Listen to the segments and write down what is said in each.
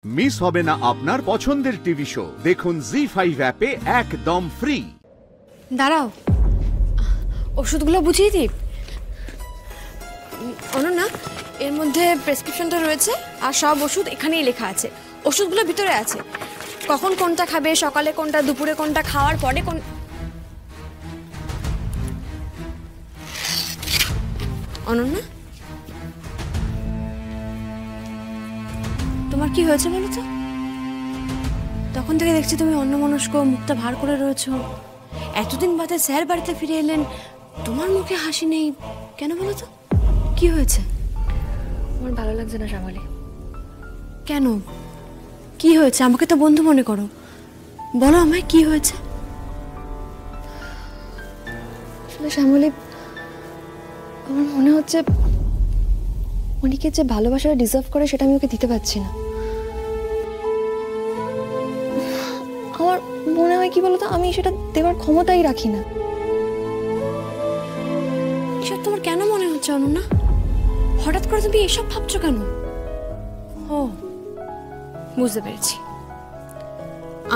Miss হবে না আপনার পছন্দের টিভি শো। দেখুন জি5 অ্যাপে একদম ফ্রি। দাঁড়াও, ওষুধগুলো বুঝিয়ে দিই। অনন্যা, এর মধ্যে প্রেসক্রিপশনটা রয়েছে আর সব ওষুধ এখানেই লেখা আছে। ওষুধগুলো ভিতরে আছে, কখন কোনটা খাবে, সকালে কোনটা, দুপুরে কোনটা, খাওয়ার পরে কোন। অনন্যা, তোমার কি হয়েছে বলো তো? তখন থেকে দেখছি তুমি অন্যমনস্ক, মুখটা ভার করে রয়েছো। এতদিন বাদে স্যার বাড়িতে ফিরে এলেন, তোমার মুখে হাসি নেই কেন বলো তো? কি হয়েছে? আমার ভালো লাগছে না শ্যামলী। কেন, কি হয়েছে? আমাকে তো বন্ধু মনে করো, বলো আমায় কি হয়েছে। আসলে শ্যামলী, আমার মনে হচ্ছে মনিকে যে ভালোবাসাটা ডিজার্ভ করে সেটা আমি ওকে দিতে পারছি না। আমার মনে হয় কি বলতো, আমি সেটা দেওয়ার ক্ষমতাই রাখি না। এসব তোমার কেন মনে হচ্ছে অনন্যা? হঠাৎ করে তুমি এসব ভাবছো কেন? ও, বুঝতে পেরেছি,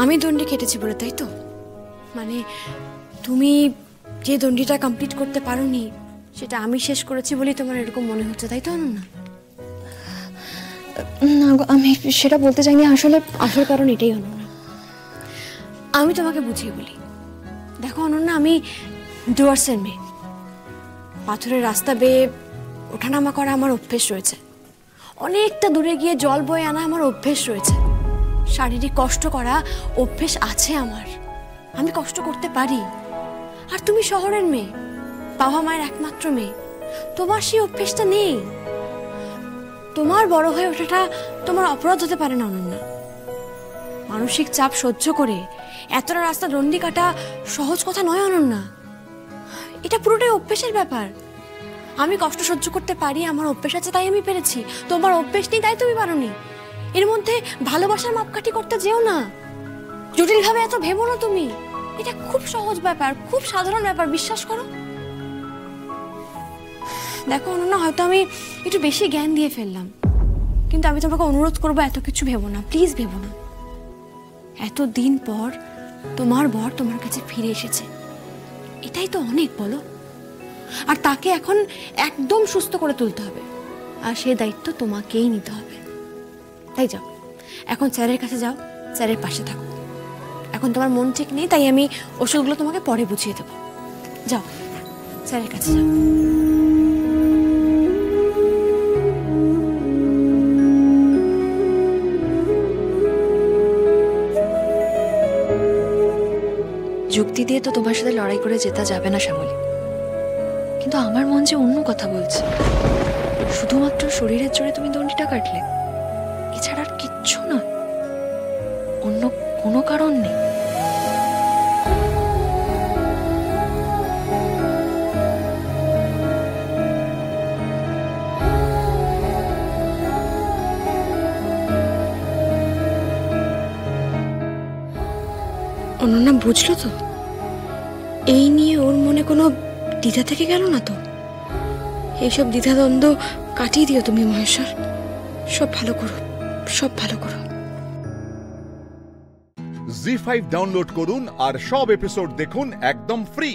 আমি দণ্ডি কেটেছি বলে, তাই তো? মানে তুমি যে দণ্ডিটা কমপ্লিট করতে পারোনি সেটা আমি শেষ করেছি বলেই তোমার এরকম মনে হচ্ছে, তাই তো অনন্যা? না গো, আমি সেটা বলতে চাইনি। আসলে আসল কারণ এটাই অনন্যা। আমি তোমাকে বুঝিয়ে বলি। দেখো অনন্যা, আমি ডুয়ার্সের মেয়ে। পাথরের রাস্তা বেয়ে ওঠানামা করা আমার অভ্যেস রয়েছে। অনেকটা দূরে গিয়ে জল বয়ে আনা আমার অভ্যেস রয়েছে। শারীরিক কষ্ট করা অভ্যেস আছে আমার, আমি কষ্ট করতে পারি। আর তুমি শহরের মেয়ে, বাবা মায়ের একমাত্র মেয়ে, তোমার সেই অভ্যেসটা নেই। তোমার বড় হয়ে ওঠাটা তোমার অপরাধ হতে পারে না অনন্যা। মানসিক চাপ সহ্য করে এতটা রাস্তা দণ্ডি কাটা সহজ কথা নয় অনন্যা। এটা পুরোটাই অভ্যেসের ব্যাপার। আমি কষ্ট সহ্য করতে পারি, আমার অভ্যেস আছে তাই আমি পেরেছি। তোমার অভ্যেস নেই তাই তুমি পারোনি। এর মধ্যে ভালোবাসার মাপকাঠি করতে যেও না, জটিলভাবে এত ভেবো না তুমি। এটা খুব সহজ ব্যাপার, খুব সাধারণ ব্যাপার, বিশ্বাস করো। দেখো অনন্যা, হয়তো আমি একটু বেশি জ্ঞান দিয়ে ফেললাম, কিন্তু আমি তোমাকে অনুরোধ করবো এত কিছু ভেবো না, প্লিজ ভেবো না। এতদিন পর তোমার বর তোমার কাছে ফিরে এসেছে, এটাই তো অনেক, বলো? আর তাকে এখন একদম সুস্থ করে তুলতে হবে, আর সেই দায়িত্ব তোমাকেই নিতে হবে। তাই যাও, এখন স্যারের কাছে যাও, স্যারের পাশে থাকো। এখন তোমার মন ঠিক নেই, তাই আমি ওষুধগুলো তোমাকে পরে বুঝিয়ে দেবো। যাও, স্যারের কাছে যাও। যুক্তি দিয়ে তো তোমার সাথে লড়াই করে জেতা যাবে না শ্যামলী, কিন্তু আমার মন যে অন্য কথা বলছে। শুধুমাত্র শরীরের জোরে তুমি দণ্ডিটা কাটলে, এছাড়া আর কিচ্ছু না, অন্য কোনো কারণ নেই। অনন্যা বুঝলো তো? এই নিয়ে ওর মনে কোনো দ্বিধা থেকে গেল না তো? এইসব দ্বিধাদ্বন্দ্ব কাটিয়ে দিও তুমি মহেশ্বর। সব ভালো করো, সব ভালো করো। জি5 ডাউনলোড করুন আর সব এপিসোড দেখুন একদম ফ্রি।